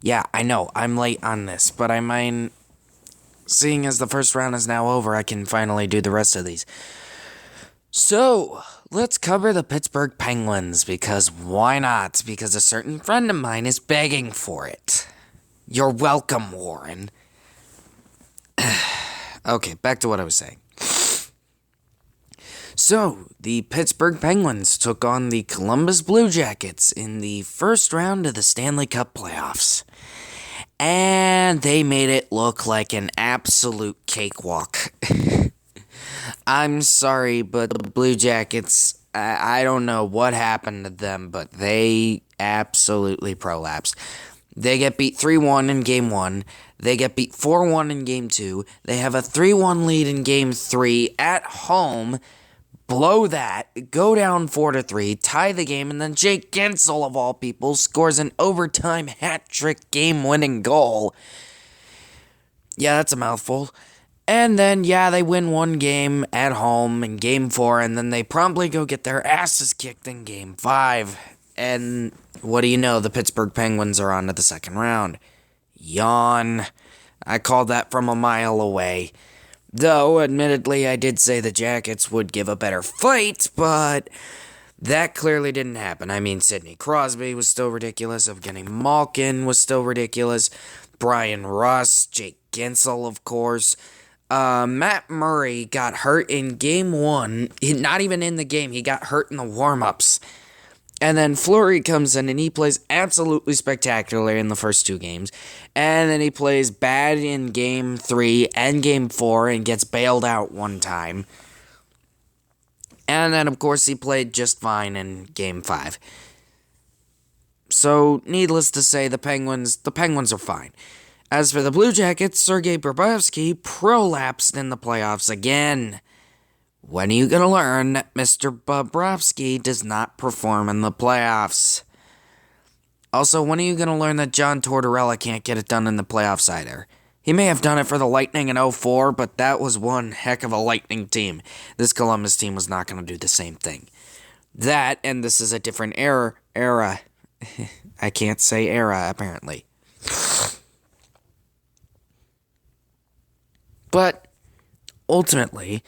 Yeah, I know, I'm late on this, but I mean, seeing as the first round is now over, I can finally do the rest of these. So, let's cover the Pittsburgh Penguins, because why not? Because a certain friend of mine is begging for it. You're welcome, Warren. Okay, back to what I was saying. So, the Pittsburgh Penguins took on the Columbus Blue Jackets in the first round of the Stanley Cup playoffs. And they made it look like an absolute cakewalk. I'm sorry, but the Blue Jackets, I don't know what happened to them, but they absolutely prolapsed. They get beat 3-1 in Game 1. They get beat 4-1 in Game 2. They have a 3-1 lead in Game 3 at home. Blow that, go down 4-3, tie the game, and then Jake Gensel, of all people, scores an overtime hat-trick game-winning goal. Yeah, that's a mouthful. And then, yeah, they win one game at home in Game 4, and then they promptly go get their asses kicked in Game 5. And what do you know, the Pittsburgh Penguins are on to the second round. Yawn. I called that from a mile away. Though, admittedly, I did say the Jackets would give a better fight, but that clearly didn't happen. I mean, Sidney Crosby was still ridiculous. Evgeny Malkin was still ridiculous. Brian Russ, Jake Gensel, of course. Matt Murray got hurt in Game 1. Not even in the game. He got hurt in the warm-ups. And then Fleury comes in and he plays absolutely spectacular in the first two games. And then he plays bad in Game 3 and Game 4 and gets bailed out one time. And then, of course, he played just fine in Game 5. So, needless to say, the Penguins are fine. As for the Blue Jackets, Sergei Bobrovsky prolapsed in the playoffs again. When are you going to learn that Mr. Bobrovsky does not perform in the playoffs? Also, when are you going to learn that John Tortorella can't get it done in the playoffs either? He may have done it for the Lightning in 04, but that was one heck of a Lightning team. This Columbus team was not going to do the same thing. That, and this is a different era. I can't say era, apparently. But, ultimately,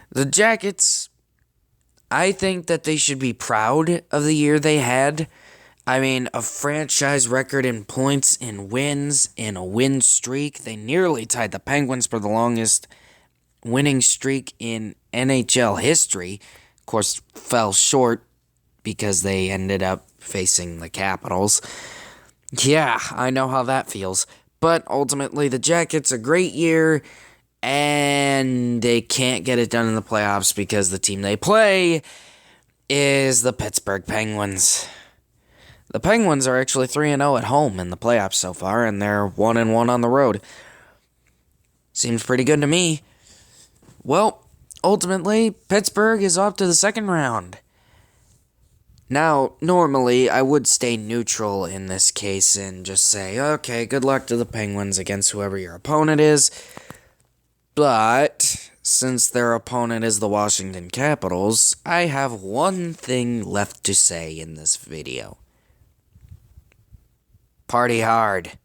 the Jackets, I think that they should be proud of the year they had. I mean, a franchise record in points, in wins, in a win streak. They nearly tied the Penguins for the longest winning streak in NHL history. Of course, fell short because they ended up facing the Capitals. Yeah, I know how that feels. But ultimately, the Jackets, a great year. And they can't get it done in the playoffs because the team they play is the Pittsburgh Penguins. The Penguins are actually 3-0 at home in the playoffs so far, and they're 1-1 on the road. Seems pretty good to me. Well, ultimately, Pittsburgh is off to the second round. Now, normally, I would stay neutral in this case and just say, okay, good luck to the Penguins against whoever your opponent is. But, since their opponent is the Washington Capitals, I have one thing left to say in this video. Party hard.